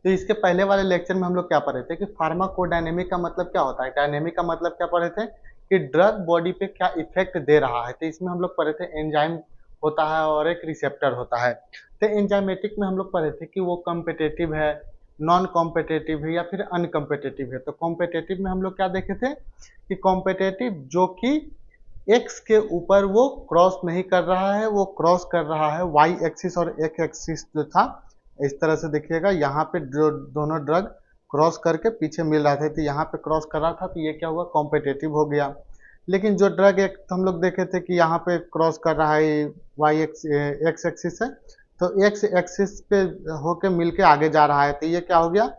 तो इसके पहले वाले लेक्चर में हम लोग क्या पढ़े थे कि फार्माकोडायनेमिक का मतलब क्या होता है, डायनेमिक का मतलब क्या पढ़े थे कि ड्रग बॉडी पे क्या इफेक्ट दे रहा है। तो इसमें हम लोग पढ़े थे एंजाइम होता है और एक रिसेप्टर होता है। तो एंजाइमेटिक में हम लोग पढ़े थे कि वो कॉम्पिटेटिव है, नॉन कॉम्पिटेटिव है या फिर अनकॉम्पिटेटिव है। तो कॉम्पिटेटिव में हम लोग क्या देखे थे कि कॉम्पिटेटिव जो कि एक्स के ऊपर वो क्रॉस नहीं कर रहा है, वो क्रॉस कर रहा है वाई एक्सिस और एक्स एक्सिस जो था। इस तरह से देखिएगा, यहाँ पे जो दोनों ड्रग क्रॉस करके पीछे मिल रहा था, तो यहाँ पे क्रॉस कर रहा था, तो ये क्या हुआ, कॉम्पिटेटिव हो गया। लेकिन जो ड्रग एक हम लोग देखे थे कि यहाँ पे क्रॉस कर रहा है वाई एक्स एक्सिस है, तो एक्स एक्सिस पे होके मिलके आगे जा रहा है, तो ये क्या हो गया,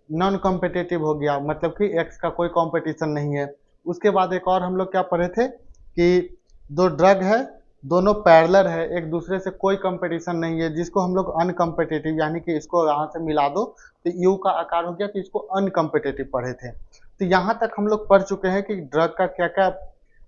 नॉन कॉम्पिटिटिव हो गया, मतलब कि एक्स का कोई कंपटीशन नहीं है। उसके बाद एक और हम लोग क्या पढ़े थे कि दो ड्रग है, दोनों पैरेलल है, एक दूसरे से कोई कंपटीशन नहीं है, जिसको हम लोग अनकम्पिटिटिव, यानी कि इसको यहाँ से मिला दो तो यू का आकार हो गया, तो इसको अनकम्पिटिटिव पढ़े थे। तो यहाँ तक हम लोग पढ़ चुके हैं कि ड्रग का क्या क्या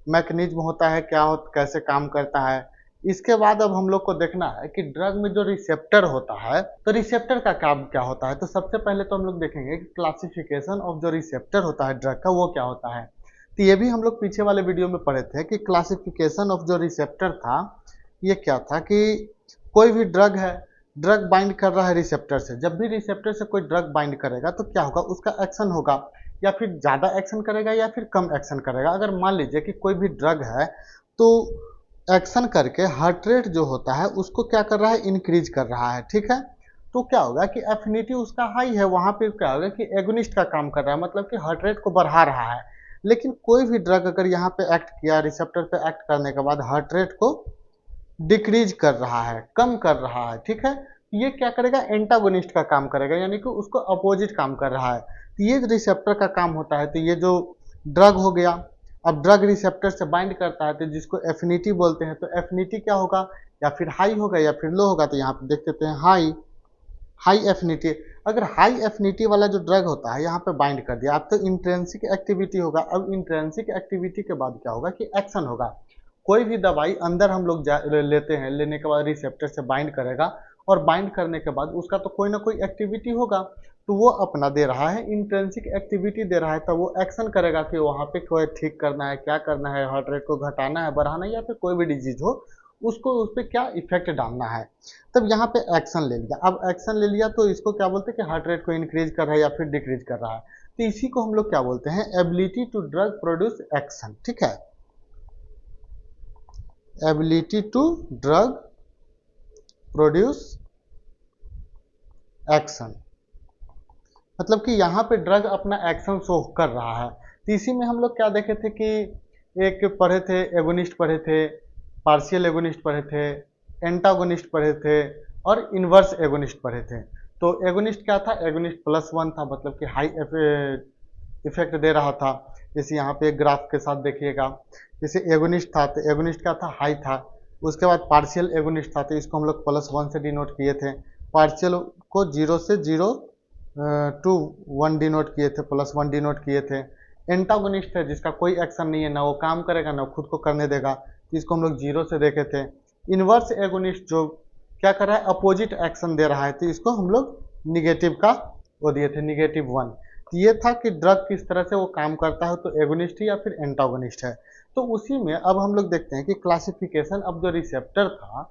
मैकेनिज्म होता है, क्या हो, कैसे काम करता है। इसके बाद अब हम लोग को देखना है कि ड्रग में जो रिसेप्टर होता है, तो रिसेप्टर का काम क्या होता है। तो सबसे पहले तो हम लोग देखेंगे कि क्लासिफिकेशन ऑफ जो रिसेप्टर होता है ड्रग का, वो क्या होता है। तो ये भी हम लोग पीछे वाले वीडियो में पढ़े थे कि क्लासिफिकेशन ऑफ जो रिसेप्टर था, ये क्या था कि कोई भी ड्रग है, ड्रग बाइंड कर रहा है रिसेप्टर से, जब भी रिसेप्टर से कोई ड्रग बाइंड करेगा तो क्या होगा, उसका एक्शन होगा, या फिर ज़्यादा एक्शन करेगा या फिर कम एक्शन करेगा। अगर मान लीजिए कि कोई भी ड्रग है, तो एक्शन करके हार्ट रेट जो होता है उसको क्या कर रहा है, इंक्रीज कर रहा है, ठीक है। तो क्या होगा कि एफिनिटी उसका हाई है, वहां पे क्या होगा कि एगोनिस्ट का काम कर रहा है, मतलब कि हार्ट रेट को बढ़ा रहा है। लेकिन कोई भी ड्रग अगर यहाँ पे एक्ट किया, रिसेप्टर पे एक्ट करने के बाद हार्ट रेट को डिक्रीज कर रहा है, कम कर रहा है, ठीक है, ये क्या करेगा, एंटागोनिस्ट का काम करेगा, यानी कि उसको अपोजिट काम कर रहा है। तो ये रिसेप्टर का काम होता है। तो ये जो ड्रग हो गया, अब ड्रग रिसेप्टर से बाइंड करता है, तो जिसको एफिनिटी बोलते हैं, तो एफिनिटी क्या होगा, या फिर हाई होगा या फिर लो होगा। तो यहाँ पे देख लेते हैं हाई, हाई एफिनिटी। अगर हाई एफिनिटी वाला जो ड्रग होता है यहाँ पे बाइंड कर दिया, अब तो इंट्रेंसिक एक्टिविटी होगा। अब इंट्रेंसिक एक्टिविटी के बाद क्या होगा कि एक्शन होगा। कोई भी दवाई अंदर हम लोग लेते हैं, लेने के बाद रिसेप्टर से बाइंड करेगा, और बाइंड करने के बाद उसका तो कोई ना कोई एक्टिविटी होगा, तो वो अपना दे रहा है, इंट्रेंसिक एक्टिविटी दे रहा है, तो वो एक्शन करेगा कि वहाँ पे कोई ठीक करना है, क्या करना है, हार्ट रेट को घटाना है, बढ़ाना है, या फिर कोई भी डिजीज हो उसको उस पर क्या इफेक्ट डालना है। तब यहाँ पे एक्शन ले लिया। अब एक्शन ले लिया तो इसको क्या बोलते हैं कि हार्ट रेट को इंक्रीज कर रहा है या फिर डिक्रीज कर रहा है। तो इसी को हम लोग क्या बोलते हैं, ability to drug produce action, ठीक है, ability to drug produce action, मतलब कि यहाँ पे ड्रग अपना एक्शन शो कर रहा है। तो इसी में हम लोग क्या देखे थे कि एक पढ़े थे एगोनिस्ट पढ़े थे, पार्शियल एगोनिस्ट पढ़े थे, एंटागोनिस्ट पढ़े थे, और इन्वर्स एगोनिस्ट पढ़े थे। तो एगोनिस्ट क्या था, एगोनिस्ट +1 था, मतलब कि हाई इफेक्ट दे रहा था। जैसे यहाँ पे एक ग्राफ के साथ देखिएगा, जैसे एगोनिस्ट था तो एगोनिस्ट क्या था, हाई था। उसके बाद पार्शियल एगोनिस्ट था, तो इसको हम लोग +1 से डिनोट किए थे। पार्शियल को 0 से 0 टू 1 डिनोट किए थे, +1 डिनोट किए थे। एंटागोनिस्ट है जिसका कोई एक्शन नहीं है, ना वो काम करेगा ना खुद को करने देगा, तो इसको हम लोग 0 से देखे थे। इन्वर्स एगोनिस्ट जो क्या कर रहा है, अपोजिट एक्शन दे रहा है, तो इसको हम लोग निगेटिव का वो दिए थे, -1। तो ये था कि ड्रग किस तरह से वो काम करता है, तो एगोनिस्ट है या फिर एंटागोनिस्ट है। तो उसी में अब हम लोग देखते हैं कि क्लासिफिकेशन अब जो रिसेप्टर था,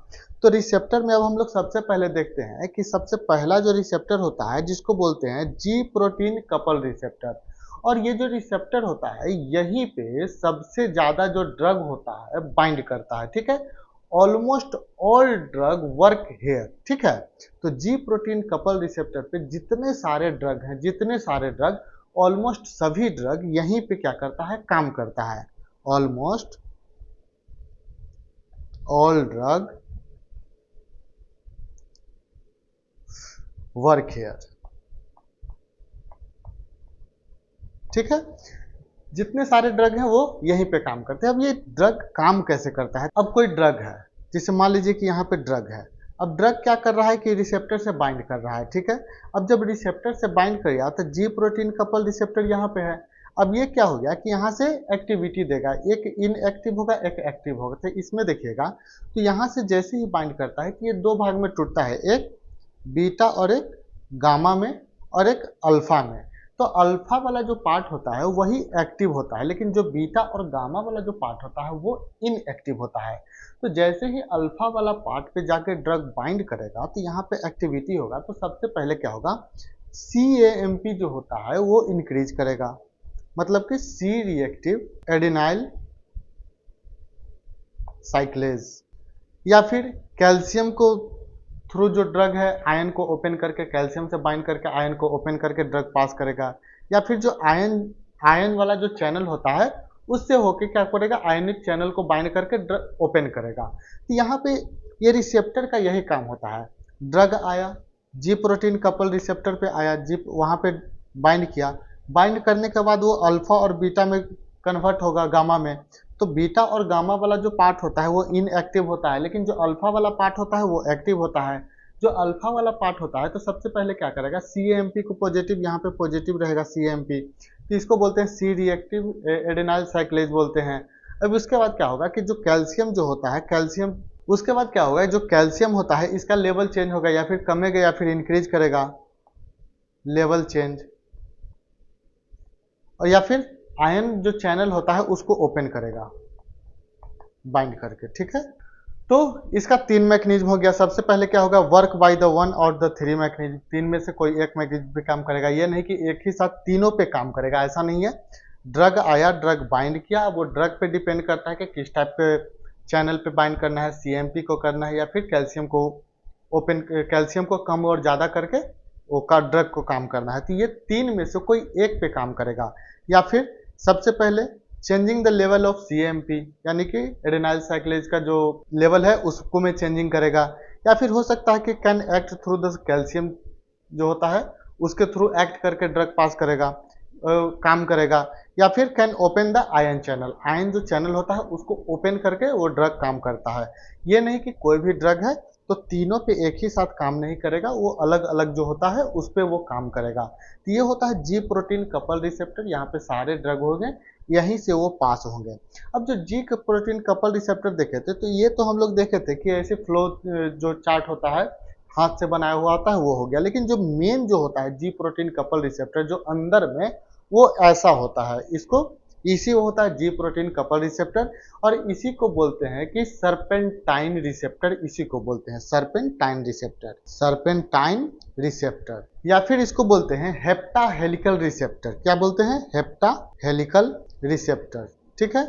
तो रिसेप्टर में अब हम लोग सबसे पहले देखते हैं कि सबसे पहला जो रिसेप्टर होता है जिसको बोलते हैं जी प्रोटीन कपल रिसेप्टर। और ये जो रिसेप्टर होता है यहीं पे सबसे ज्यादा जो ड्रग होता है बाइंड करता है, ठीक है। Almost all drug work here, ठीक है। तो जी प्रोटीन कपल रिसेप्टर पे जितने सारे ड्रग हैं, जितने सारे ड्रग, ऑलमोस्ट सभी ड्रग यहीं पे क्या करता है, काम करता है। Almost all drug work here, ठीक है। जितने सारे ड्रग हैं वो यहीं पे काम करते हैं। अब ये ड्रग काम कैसे करता है, अब कोई ड्रग है, जैसे मान लीजिए कि यहाँ पे ड्रग है। अब ड्रग क्या कर रहा है कि रिसेप्टर से बाइंड कर रहा है, ठीक है। अब जब रिसेप्टर से बाइंड कर गया तो जी प्रोटीन कपल रिसेप्टर यहाँ पे है। अब ये क्या हो गया कि यहाँ से एक्टिविटी देगा, एक इनएक्टिव होगा एक एक्टिव होगा। तो इसमें देखिएगा, तो यहाँ से जैसे ही बाइंड करता है कि ये दो भाग में टूटता है, एक बीटा और एक गामा में और एक अल्फा में। तो अल्फा वाला जो पार्ट होता है वही एक्टिव होता है, लेकिन जो बीटा और गामा वाला जो पार्ट होता है वो इनएक्टिव होता है। तो जैसे ही अल्फा वाला पार्ट पे जाके ड्रग बाइंड करेगा तो यहाँ पे एक्टिविटी होगा, तो सबसे पहले क्या होगा, CAMP जो होता है वो इंक्रीज करेगा, मतलब कि सी रिएक्टिव एडिनाइल साइक्लेज। या फिर कैल्शियम को थ्रू जो ड्रग है आयन को ओपन करके, कैल्शियम से बाइंड करके आयन को ओपन करके ड्रग पास करेगा। या फिर जो आयन आयन वाला जो चैनल होता है उससे होके क्या करेगा, आयनिक चैनल को बाइंड करके ड्रग ओपन करेगा। तो यहाँ पे ये रिसेप्टर का यही काम होता है। ड्रग आया, जी प्रोटीन कपल रिसेप्टर पे आया, जी वहाँ पे बाइंड किया, बाइंड करने के बाद वो अल्फा और बीटा में कन्वर्ट होगा, गामा में। तो बीटा और गामा वाला जो पार्ट होता है वो इनएक्टिव होता है, लेकिन जो अल्फा वाला पार्ट होता है वो एक्टिव होता है। जो अल्फा वाला पार्ट होता है तो सबसे पहले क्या करेगा, CAMP को पॉजिटिव, यहाँ पे पॉजिटिव रहेगा CAMP, तो इसको बोलते हैं सी रिएक्टिव एडेनाइल साइक्लेज बोलते हैं। अब उसके बाद क्या होगा कि जो कैल्शियम जो होता है, कैल्शियम उसके बाद क्या होगा, जो कैल्शियम होता है इसका लेवल चेंज होगा, या फिर कमेगा या फिर इंक्रीज करेगा, लेवल चेंज। और या फिर आयन जो चैनल होता है उसको ओपन करेगा बाइंड करके, ठीक है। तो इसका 3 मैकेनिज्म हो गया। सबसे पहले क्या होगा, वर्क बाय द 1 और द 3 मैकेनिज्म, 3 में से कोई एक मैकेनिज्म पे काम करेगा। ये नहीं कि एक ही साथ तीनों पे काम करेगा, ऐसा नहीं है। ड्रग आया, ड्रग बाइंड किया, वो ड्रग पे डिपेंड करता है कि किस टाइप के चैनल पे बाइंड करना है, CAMP को करना है या फिर कैल्शियम को ओपन, कैल्शियम को कम और ज़्यादा करके वो का ड्रग को काम करना है। तो ये 3 में से कोई एक पे काम करेगा। या फिर सबसे पहले changing the level of CAMP, यानी कि एडेनाइल साइक्लेज का जो लेवल है उसको में चेंजिंग करेगा। या फिर हो सकता है कि can act through the calcium जो होता है उसके थ्रू एक्ट करके ड्रग पास करेगा, काम करेगा। या फिर can open the ion channel, ion जो चैनल होता है उसको ओपन करके वो ड्रग काम करता है। ये नहीं कि कोई भी ड्रग है तो तीनों पे एक ही साथ काम नहीं करेगा, वो अलग अलग जो होता है उस पर वो काम करेगा। तो ये होता है जी प्रोटीन कपल रिसेप्टर। यहाँ पे सारे ड्रग हो गए, यहीं से वो पास होंगे। अब जो जी प्रोटीन कपल रिसेप्टर देखे थे तो ये तो हम लोग देखे थे कि ऐसे फ्लो जो चार्ट होता है हाथ से बनाया हुआ होता है वो हो गया, लेकिन जो मेन जो होता है जी प्रोटीन कपल रिसेप्टर जो अंदर में वो ऐसा होता है, इसको इसी होता है जी प्रोटीन कपल रिसेप्टर। और इसी को बोलते हैं कि सर्पेंटाइन रिसेप्टर, इसी को बोलते हैं सर्पेंटाइन रिसेप्टर, सर्पेंटाइन रिसेप्टर। या फिर इसको बोलते हैं हेप्टा हेलिकल रिसेप्टर। क्या बोलते हैं, हेप्टा हेलिकल रिसेप्टर, ठीक है।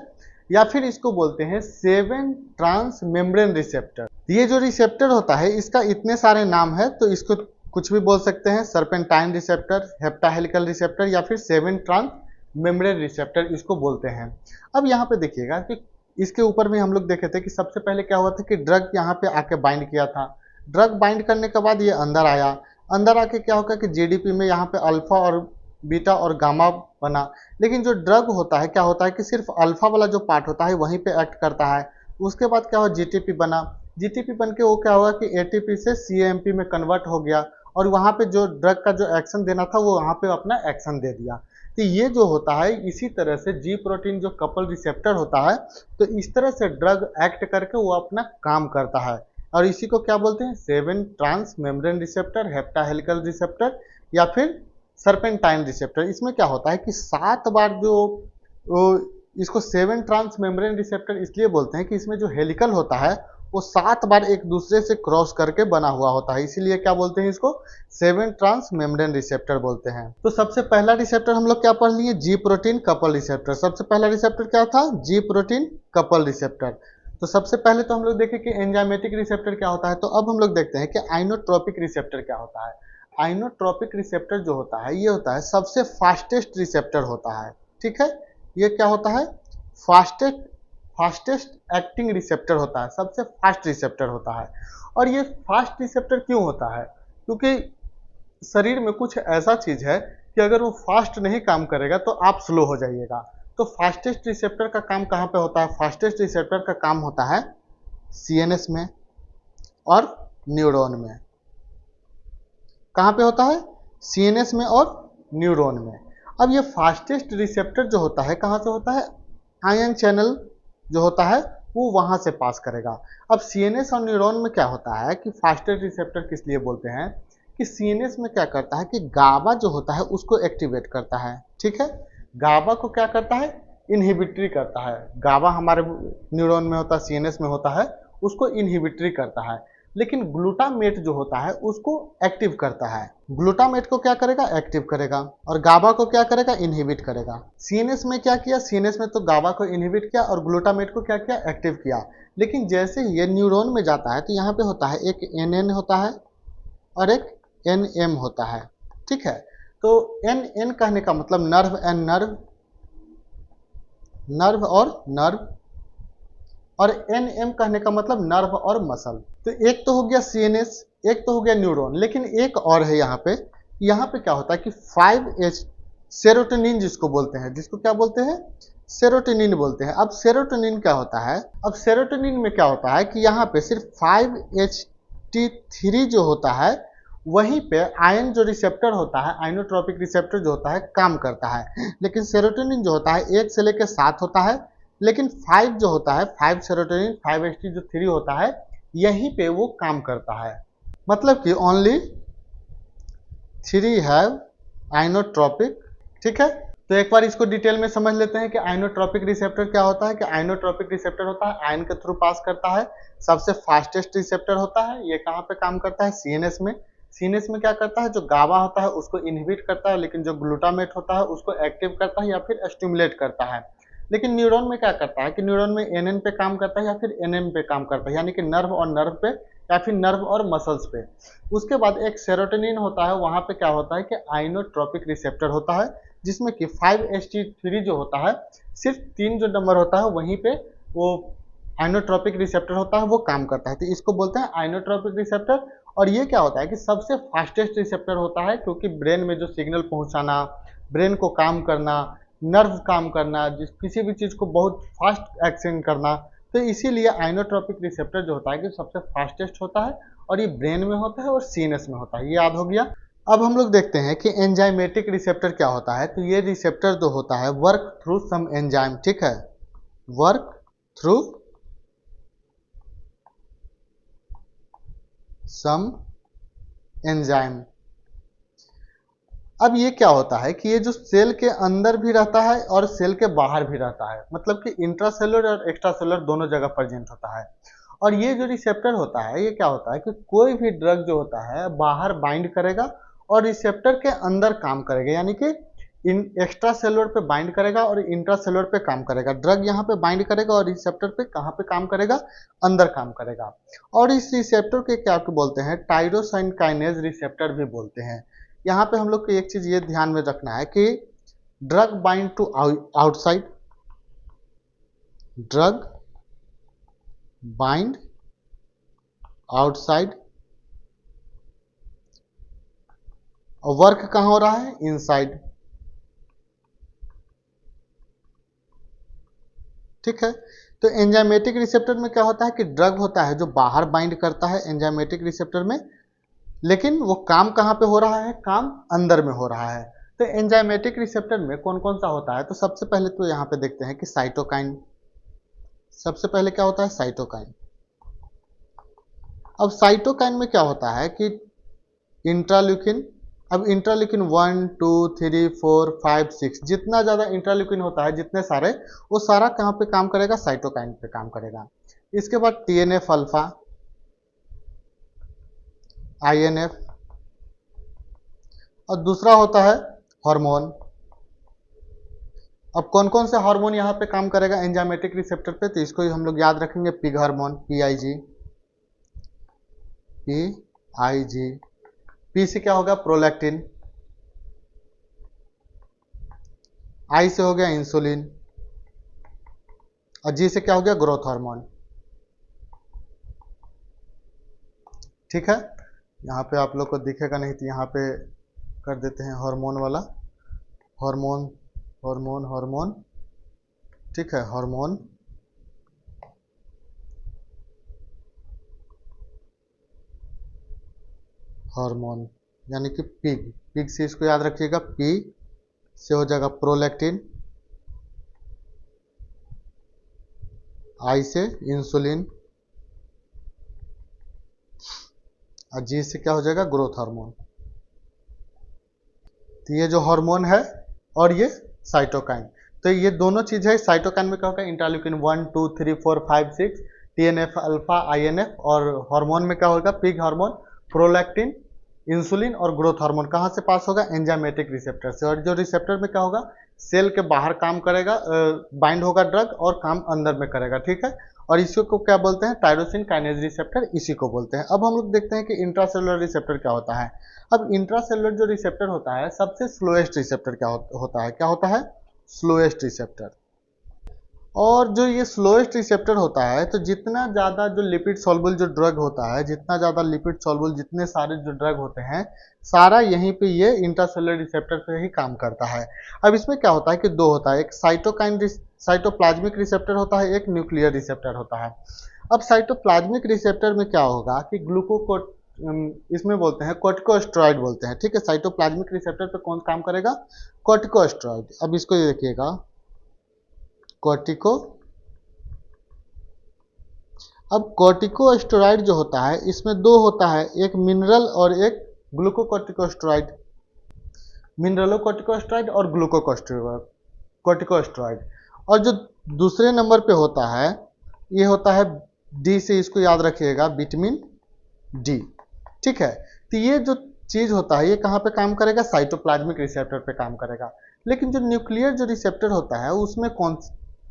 या फिर इसको बोलते हैं 7 ट्रांस मेम्ब्रेन रिसेप्टर। ये जो रिसेप्टर होता है इसका इतने सारे नाम है, तो इसको कुछ भी बोल सकते हैं, serpentine receptor, heptahelical receptor या फिर 7 ट्रांस मेम्ब्रेन रिसेप्टर इसको बोलते हैं। अब यहाँ पे देखिएगा कि इसके ऊपर में हम लोग देखे थे कि सबसे पहले क्या हुआ था कि ड्रग यहाँ पे आके बाइंड किया था। ड्रग बाइंड करने के बाद ये अंदर आया, अंदर आके क्या होगा कि जीडीपी में यहाँ पे अल्फा और बीटा और गामा बना। लेकिन जो ड्रग होता है क्या होता है कि सिर्फ अल्फा वाला जो पार्ट होता है वहीं पे एक्ट करता है। उसके बाद क्या हुआ, जीटीपी बना, जीटीपी बन के वो क्या हुआ कि एटीपी से सीएमपी में कन्वर्ट हो गया, और वहाँ पे जो ड्रग का जो एक्शन देना था वो वहाँ पे अपना एक्शन दे दिया। तो ये जो होता है इसी तरह से जी प्रोटीन जो कपल रिसेप्टर होता है, तो इस तरह से ड्रग एक्ट करके वो अपना काम करता है। और इसी को क्या बोलते हैं, 7 transmembrane receptor, heptahelical receptor या फिर सर्पेंटाइन रिसेप्टर। इसमें क्या होता है कि 7 बार जो इसको 7 ट्रांस मेम्ब्रेन रिसेप्टर इसलिए बोलते हैं कि इसमें जो हेलिकल होता है वो 7 बार एक दूसरे से क्रॉस करके बना हुआ होता है, इसीलिए क्या बोलते हैं इसको 7 ट्रांस मेम्ब्रेन रिसेप्टर बोलते हैं। तो सबसे पहला रिसेप्टर हम लोग क्या पढ़ लिए, जी प्रोटीन कपल रिसेप्टर। सबसे पहला रिसेप्टर क्या था, जी प्रोटीन कपल रिसेप्टर। तो सबसे पहले तो हम लोग देखें कि एंजाइमेटिक रिसेप्टर क्या होता है, तो अब हम लोग देखते हैं कि आइनोट्रोपिक रिसेप्टर क्या होता है। आइनोट्रोपिक रिसेप्टर जो होता है ये होता है सबसे फास्टेस्ट रिसेप्टर होता है, ठीक है। ये क्या होता है, फास्टेस्ट एक्टिंग रिसेप्टर होता है, सबसे फास्ट रिसेप्टर होता है। और ये फास्ट रिसेप्टर क्यों होता है, क्योंकि शरीर में कुछ ऐसा चीज है कि अगर वो फास्ट नहीं काम करेगा तो आप स्लो हो जाइएगा। तो फास्टेस्ट रिसेप्टर का काम कहाँ पे होता है, फास्टेस्ट रिसेप्टर का काम होता है सीएनएस में और न्यूरॉन में। कहाँ पे होता है, सीएनएस में और न्यूरॉन में। अब ये फास्टेस्ट रिसेप्टर जो होता है कहाँ से होता है, आयन चैनल जो होता है वो वहां से पास करेगा। अब सीएनएस और न्यूरॉन में क्या होता है कि फास्टेस्ट रिसेप्टर किस लिए बोलते हैं कि सीएनएस में क्या करता है कि गाबा जो होता है उसको एक्टिवेट करता है, ठीक है। गाबा को क्या करता है, इनहिबिटरी करता है। गाबा हमारे न्यूरॉन में होता है, सीएनएस में होता है, उसको इनहिबिटरी करता है। लेकिन ग्लूटामेट जो होता है उसको एक्टिव करता है। ग्लूटामेट को क्या करेगा, एक्टिव करेगा, और गाबा को क्या करेगा, इनहिबिट करेगा। सीएनएस में क्या किया, सीएनएस में तो गाबा को इनहिबिट किया और ग्लूटामेट को क्या किया, एक्टिव किया। लेकिन जैसे ही ये न्यूरॉन में जाता है तो यहाँ पे होता है एक एनएन होता है और एक एनएम होता है, ठीक है। तो एनएन कहने का मतलब नर्व एंड नर्व, नर्व और नर्व, और एनएम कहने का मतलब नर्व और मसल। तो एक तो हो गया सीएनएस, एक तो हो गया न्यूरॉन, लेकिन एक और है यहाँ पे। यहाँ पे क्या होता है कि 5H सेरोटोनिन जिसको बोलते हैं, जिसको क्या बोलते हैं, सेरोटोनिन बोलते हैं। अब सेरोटोनिन क्या होता है, अब सेरोटोनिन में क्या होता है कि यहाँ पे सिर्फ 5HT3 जो होता है वहीं पे आयन जो रिसेप्टर होता है, आइनोट्रोपिक रिसेप्टर जो होता है काम करता है। लेकिन सेरोटोनिन जो होता है 1 से लेकर 7 होता है, लेकिन 5 जो होता है, 5 सेरोटोनिन 5HT जो 3 होता है यहीं पे वो काम करता है। मतलब कि ओनली 3 हैव आइनोट्रोपिक, ठीक है। तो एक बार इसको डिटेल में समझ लेते हैं कि आइनोट्रोपिक रिसेप्टर क्या होता है। कि आइनोट्रोपिक रिसेप्टर होता है आयन के थ्रू पास करता है, सबसे फास्टेस्ट रिसेप्टर होता है। ये कहाँ पे काम करता है, सीएनएस में। सीएनएस में क्या करता है, जो गाबा होता है उसको इनहिबिट करता है, लेकिन जो ग्लूटामेट होता है उसको एक्टिव करता है या फिर स्टिमुलेट करता है। लेकिन न्यूरॉन में क्या करता है कि न्यूरॉन में एनएन पे काम करता है या फिर एनएम पे काम करता है, यानी कि नर्व और नर्व पे या फिर नर्व और मसल्स पे। उसके बाद एक सेरोटोनिन होता है, वहां पे क्या होता है कि आइनोट्रोपिक रिसेप्टर होता है, जिसमें कि 5HT3 जो होता है सिर्फ 3 जो नंबर होता है वहीं पे वो आइनोट्रोपिक रिसेप्टर होता है, वो काम करता है। तो इसको बोलते हैं आइनोट्रोपिक रिसेप्टर। और ये क्या होता है कि सबसे फास्टेस्ट रिसेप्टर होता है, क्योंकि ब्रेन में जो सिग्नल पहुंचाना, ब्रेन को काम करना, नर्व काम करना, जिस किसी भी चीज़ को बहुत फास्ट एक्शन करना, तो इसीलिए आइनोट्रोपिक रिसेप्टर जो होता है कि सबसे फास्टेस्ट होता है, और ये ब्रेन में होता है और सीएनएस में होता है। ये याद हो गया। अब हम लोग देखते हैं कि एंजाइमेटिक रिसेप्टर क्या होता है। तो ये रिसेप्टर जो होता है वर्क थ्रू सम एंजाइम, ठीक है, वर्क थ्रू सम एंजाइम। अब ये क्या होता है कि ये जो सेल के अंदर भी रहता है और सेल के बाहर भी रहता है, मतलब कि इंट्रासेलुलर और एक्स्ट्रासेलुलर दोनों जगह प्रेजेंट होता है। और ये जो रिसेप्टर होता है ये क्या होता है कि कोई भी ड्रग जो होता है बाहर बाइंड करेगा और रिसेप्टर के अंदर काम करेगा, यानी कि इन एक्स्ट्रा सेलुलर पे बाइंड करेगा और इंट्रासेलुलर पे काम करेगा। ड्रग यहाँ पे बाइंड करेगा और रिसेप्टर पे कहाँ पे काम करेगा, अंदर काम करेगा। और इस रिसेप्टर के क्या बोलते हैं, टायरोसाइन काइनेज रिसेप्टर भी बोलते हैं। यहाँ पे हम लोग को एक चीज ये ध्यान में रखना है कि drug bind to outside, drug bind outside, और वर्क कहाँ हो रहा है, इनसाइड, ठीक है। तो एंजाइमेटिक रिसेप्टर में क्या होता है कि ड्रग होता है जो बाहर बाइंड करता है एंजाइमेटिक रिसेप्टर में, लेकिन वो काम कहाँ पे हो रहा है, काम अंदर में हो रहा है। तो एंजाइमेटिक रिसेप्टर में कौन कौन सा होता है, तो सबसे पहले तो यहाँ पे देखते हैं कि साइटोकाइन। सबसे पहले क्या होता है, साइटोकाइन। अब साइटोकाइन में क्या होता है कि इंट्राल्यूकिन। अब इंट्राल्यूकिन 1 2 3 4 5 6 जितना ज्यादा इंट्राल्यूकिन होता है, जितने सारे, वो सारा कहाँ पे काम करेगा, साइटोकाइन पे काम करेगा। इसके बाद टीएनएफ अल्फा, आईएनएफ, और दूसरा होता है हार्मोन। अब कौन कौन से हार्मोन यहाँ पे काम करेगा एंजाइमेटिक रिसेप्टर पे, तो इसको हम लोग याद रखेंगे, pig hormone, PIG, PIG. P से क्या होगा, प्रोलैक्टिन, आई से हो गया इंसुलिन, और जी से क्या हो गया, ग्रोथ हार्मोन, ठीक है। यहाँ पे आप लोग को दिखेगा नहीं तो यहाँ पे कर देते हैं हार्मोन वाला, हार्मोन हार्मोन हार्मोन, ठीक है, हार्मोन। हार्मोन यानी कि पिग, पिग से इसको याद रखिएगा, पी से हो जाएगा प्रोलैक्टिन, आई से इंसुलिन, और जी से क्या हो जाएगा, ग्रोथ हार्मोन। तो ये जो हार्मोन है और ये साइटोकाइन, तो ये दोनों चीज है। साइटोकाइन में क्या होगा, इंटरल्यूकिन 1 2 3 4 5 6, टीएनएफ अल्फा आईएनएफ, और हार्मोन में क्या होगा, पिग हार्मोन, प्रोलैक्टिन, इंसुलिन और ग्रोथ हार्मोन कहाँ से पास होगा, एंजाइमेटिक रिसेप्टर से। और जो रिसेप्टर में क्या होगा, सेल के बाहर काम करेगा, बाइंड होगा ड्रग और काम अंदर में करेगा, ठीक है। और इसी को क्या बोलते हैं, टायरोसिन काइनेज रिसेप्टर, इसी को बोलते हैं। अब हम लोग देखते हैं कि इंट्रासेलुलर रिसेप्टर क्या होता है। अब इंट्रासेलुलर जो रिसेप्टर होता है, सबसे स्लोएस्ट रिसेप्टर क्या होता है, क्या होता है, स्लोएस्ट रिसेप्टर। और जो ये स्लोएस्ट रिसेप्टर होता है, तो जितना ज़्यादा जो लिपिड सॉल्युबल जो ड्रग होता है, जितना ज़्यादा लिपिड सॉल्युबल जितने सारे जो ड्रग होते हैं, सारा यहीं पे ये इंट्रासेलुलर रिसेप्टर पे ही काम करता है। अब इसमें क्या होता है कि दो होता है, एक साइटोप्लाज्मिक रिसेप्टर होता है, एक न्यूक्लियर रिसेप्टर होता है। अब साइटोप्लाज्मिक रिसेप्टर में क्या होगा कि इसमें बोलते हैं कॉर्टिकोस्टेरॉइड बोलते हैं, ठीक है। साइटोप्लाज्मिक रिसेप्टर पे कौन काम करेगा, कॉर्टिकोस्टेरॉइड। अब इसको ये देखिएगा, कॉर्टिको अब कॉर्टिकोस्टेरॉइड जो होता है, इसमें दो होता है, एक मिनरल और एक ग्लूकोकॉर्टिकोस्टेरॉइड। मिनरलोकॉर्टिकोस्टेरॉइड और ग्लूकोकॉर्टिकोस्टेरॉइड। और जो दूसरे नंबर पे होता है, ये होता है डी से, इसको याद रखिएगा, विटामिन डी, ठीक है। तो ये जो चीज होता है, ये कहाँ पे काम करेगा, साइटोप्लाज्मिक रिसेप्टर पे काम करेगा। लेकिन जो न्यूक्लियर जो रिसेप्टर होता है, उसमें कौन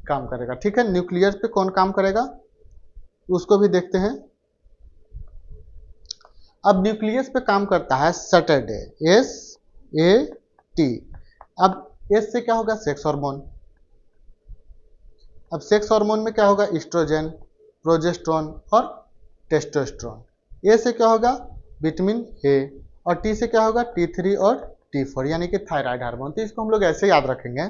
काम करेगा, ठीक है। न्यूक्लियर पे कौन काम करेगा, उसको भी देखते हैं। अब न्यूक्लियस पे काम करता है सैटरडे, SAT। अब एस से क्या होगा, सेक्स हार्मोन। अब सेक्स हार्मोन में क्या होगा, एस्ट्रोजन, प्रोजेस्टेरोन और टेस्टोस्टेरोन। ए से क्या होगा, विटामिन ए, और टी से क्या होगा, T3 और T4, यानी कि थायराइड हार्मोन। तो इसको हम लोग ऐसे याद रखेंगे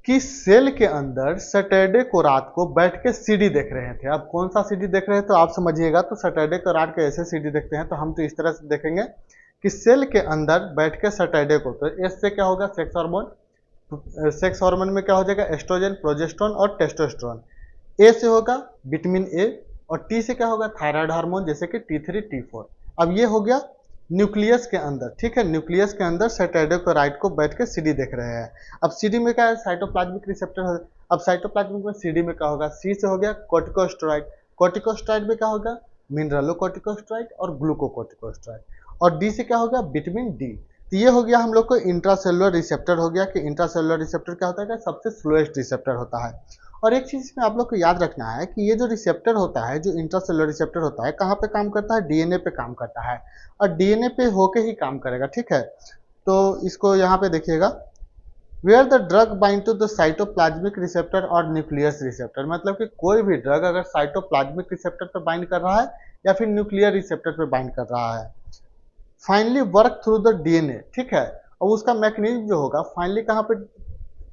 कि सेल के अंदर सैटरडे को रात को बैठ के सीडी देख रहे थे। अब कौन सा सीडी देख रहे हैं, तो आप समझिएगा। तो सैटरडे को रात को ऐसे सीडी देखते हैं, तो हम तो इस तरह से देखेंगे कि सेल के अंदर बैठ के सैटरडे को, तो एस से क्या होगा, सेक्स हार्मोन। सेक्स हार्मोन में क्या हो जाएगा, एस्ट्रोजन, प्रोजेस्टेरोन और टेस्टोस्टेरोन। ए से होगा विटामिन ए, और टी से क्या होगा, थायराइड हार्मोन, जैसे कि T3 T4। अब ये हो गया न्यूक्लियस के अंदर, ठीक है। न्यूक्लियस के अंदर सैटरडे को राइट को बैठ के सीडी देख रहे हैं। अब सीडी में क्या है, साइटोप्लाज्मिक रिसेप्टर है। अब साइटोप्लाज्मिक में सीडी में क्या होगा, सी से हो गया कॉर्टिकोस्टेरॉइड। कॉर्टिकोस्टेरॉइड में क्या होगा, मिनरलोकॉर्टिकोस्टेरॉइड और ग्लूकोकॉर्टिकोस्टेरॉइड। और डी से क्या होगा, विटामिन डी। तो ये हो गया हम लोग को इंट्रासेलुलर रिसेप्टर हो गया, कि इंट्रासेलुलर रिसेप्टर क्या होता है, सबसे स्लोएस्ट रिसेप्टर होता है। और एक चीज इसमें आप लोग को याद रखना है कि ये जो रिसेप्टर होता है, जो इंट्रासेलुलर रिसेप्टर होता है, कहाँ पे काम करता है, डीएनए पे काम करता है, और डीएनए पे होके ही काम करेगा, ठीक है। तो इसको यहाँ पे देखिएगा, where the drug bind to the cytoplasmic receptor और न्यूक्लियस रिसेप्टर। मतलब कि कोई भी ड्रग अगर साइटोप्लाज्मिक रिसेप्टर पे बाइंड कर रहा है या फिर न्यूक्लियर रिसेप्टर पे बाइंड कर रहा है, finally work through the DNA, ठीक है। और उसका मैकेनिज्म जो होगा, फाइनली कहाँ पे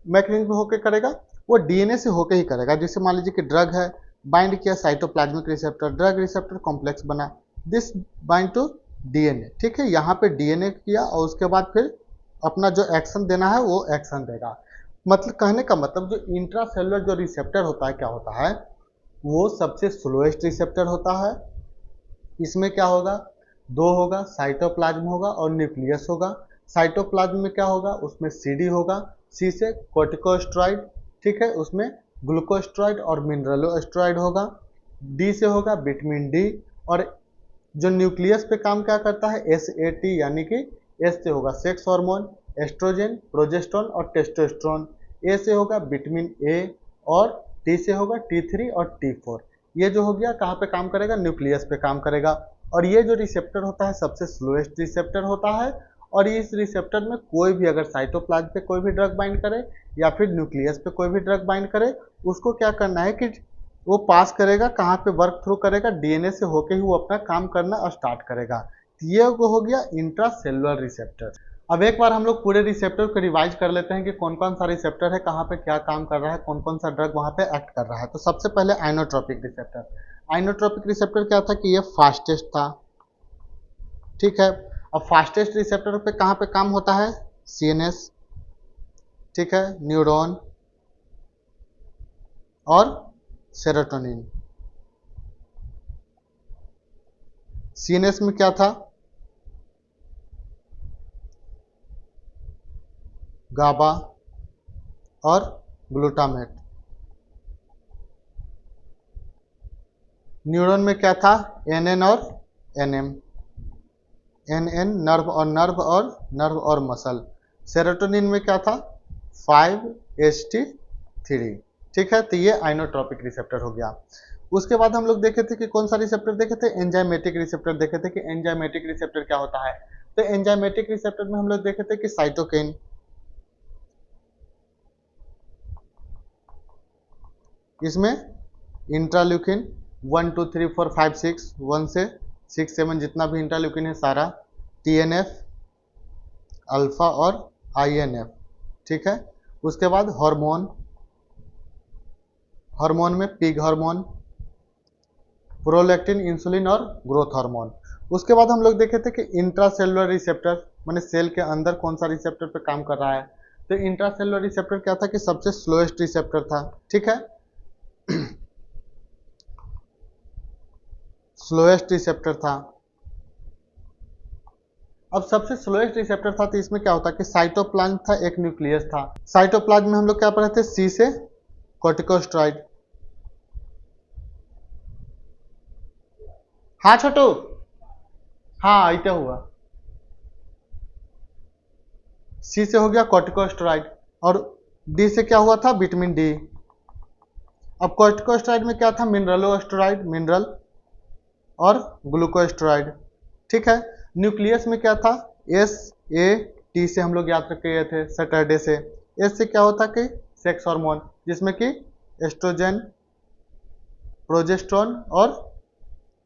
मैकेनिज्म होके करेगा, वो डीएनए से होके ही करेगा। जैसे मान लीजिए कि ड्रग है, बाइंड किया cytoplasmic receptor, drug receptor complex बना, दिस बाइंड टू डीएनए, ठीक है। यहाँ पे डीएनए किया और उसके बाद फिर अपना जो एक्शन देना है वो एक्शन देगा। मतलब कहने का मतलब, जो इंट्रासेलुलर जो रिसेप्टर होता है, क्या होता है, वो सबसे स्लोएस्ट रिसेप्टर होता है। इसमें क्या होगा, दो होगा, साइटोप्लाज्म होगा और न्यूक्लियस होगा। साइटोप्लाज्म में क्या होगा, उसमें सीडी होगा, सी से कॉर्टिकोस्टेरॉइड, ठीक है, उसमें ग्लूकोस्टेरॉइड और मिनरलोस्टेरॉइड होगा। डी से होगा विटामिन डी। और जो न्यूक्लियस पे काम क्या करता है, SAT, यानी कि एस से होगा सेक्स हार्मोन, एस्ट्रोजन, प्रोजेस्टेरोन और टेस्टोस्टेरोन। ए से होगा विटामिन ए, और टी से होगा T3 और T4। ये जो हो गया कहाँ पे काम करेगा, न्यूक्लियस पे काम करेगा। और ये जो रिसेप्टर होता है, सबसे स्लोएस्ट रिसेप्टर होता है। और इस रिसेप्टर में कोई भी अगर साइटोप्लाज्म पे कोई भी ड्रग बाइंड करे या फिर न्यूक्लियस पे कोई भी ड्रग बाइंड करे, उसको क्या करना है कि वो पास करेगा, कहाँ पे वर्क थ्रू करेगा, डीएनए से होके ही वो अपना काम करना स्टार्ट करेगा। तो ये हो गया इंट्रासेलुलर रिसेप्टर। अब एक बार हम लोग पूरे रिसेप्टर को रिवाइज कर लेते हैं कि कौन कौन सा रिसेप्टर है, कहाँ पे क्या काम कर रहा है, कौन कौन सा ड्रग वहाँ पे एक्ट कर रहा है। तो सबसे पहले आइनोट्रोपिक रिसेप्टर। आइनोट्रोपिक रिसेप्टर क्या था कि ये फास्टेस्ट था, ठीक है। अब फास्टेस्ट रिसेप्टर पे कहाँ पे काम होता है, CNS, ठीक है, न्यूरॉन और सेरोटोनिन। CNS में क्या था, गाबा और ग्लूटामेट। न्यूरॉन में क्या था, एनएन और एनएम। एनएन नर्व और मसल। सेरोटोनिन में क्या था, 5-HT3। ठीक है, तो ये आइनोट्रोपिक रिसेप्टर हो गया। उसके बाद हम लोग देखे थे कि कौन सा रिसेप्टर देखे थे, एंजाइमेटिक रिसेप्टर देखे थे कि एंजाइमेटिक रिसेप्टर क्या होता है। तो एंजाइमेटिक रिसेप्टर में हम लोग देखे थे कि साइटोकिन, इसमें इंट्राल्यूकिन 1 2 3 4 5 6, 1 से 6 7 जितना भी इंट्राल्यूकिन है सारा, TNF, अल्फा और INF। ठीक है, उसके बाद हार्मोन में पिग हार्मोन, प्रोलैक्टिन, इंसुलिन और ग्रोथ हार्मोन। उसके बाद हम लोग देखे थे कि इंट्रासेलुलर रिसेप्टर, माने सेल के अंदर कौन सा रिसेप्टर पे काम कर रहा है। तो इंट्रासेलुलर रिसेप्टर क्या था कि सबसे स्लोएस्ट रिसेप्टर था। ठीक है, स्लोएस्ट रिसेप्टर था। अब सबसे स्लोएस्ट रिसेप्टर था तो इसमें क्या होता है कि साइटोप्लाज्म था, एक न्यूक्लियस था। साइटोप्लाज्म में हम लोग क्या पढ़े थे, सी से कॉर्टिकोस्टेरॉइड। हाँ छोटू, हाँ ऐसे हुआ। सी से हो गया कॉर्टिकोस्टेरॉइड और डी से क्या हुआ था, विटामिन डी। अब कॉर्टिकोस्टेरॉइड में क्या था, मिनरलोस्टेरॉइड, मिनरल और ग्लूकोस्टेरॉइड। ठीक है, न्यूक्लियस में क्या था, SAT से हम लोग याद रख गए थे सैटरडे से। एस से क्या होता कि सेक्स हार्मोन, जिसमें कि एस्ट्रोजन, प्रोजेस्टेरोन और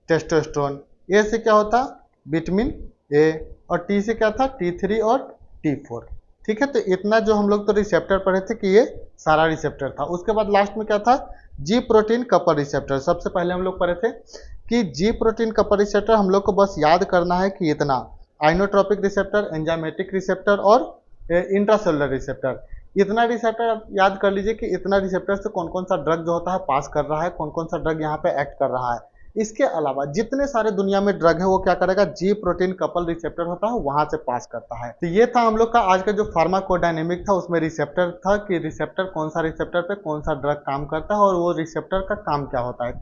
टेस्टोस्टेरोन। ए से क्या होता, विटामिन ए। और टी से क्या था, T3 और T4। ठीक है, तो इतना जो हम लोग तो रिसेप्टर पढ़े थे कि ये सारा रिसेप्टर था। उसके बाद लास्ट में क्या था, जी प्रोटीन कपल रिसेप्टर। सबसे पहले हम लोग पढ़े थे कि जी प्रोटीन कपल रिसेप्टर हम लोग को बस याद करना है कि इतना, आइनोट्रोपिक रिसेप्टर, एंजाइमेटिक रिसेप्टर और इंट्रासेलुलर रिसेप्टर। इतना रिसेप्टर याद कर लीजिए कि इतना रिसेप्टर से कौन कौन सा ड्रग जो होता है पास कर रहा है, कौन कौन सा ड्रग यहाँ पे एक्ट कर रहा है। इसके अलावा जितने सारे दुनिया में ड्रग है वो क्या करेगा, जी प्रोटीन कपल रिसेप्टर होता है वहां से पास करता है। तो ये था हम लोग का आज का जो फार्माकोडायनेमिक था, उसमें रिसेप्टर था कि रिसेप्टर कौन सा रिसेप्टर पे कौन सा ड्रग काम करता है और वो रिसेप्टर का काम क्या होता है।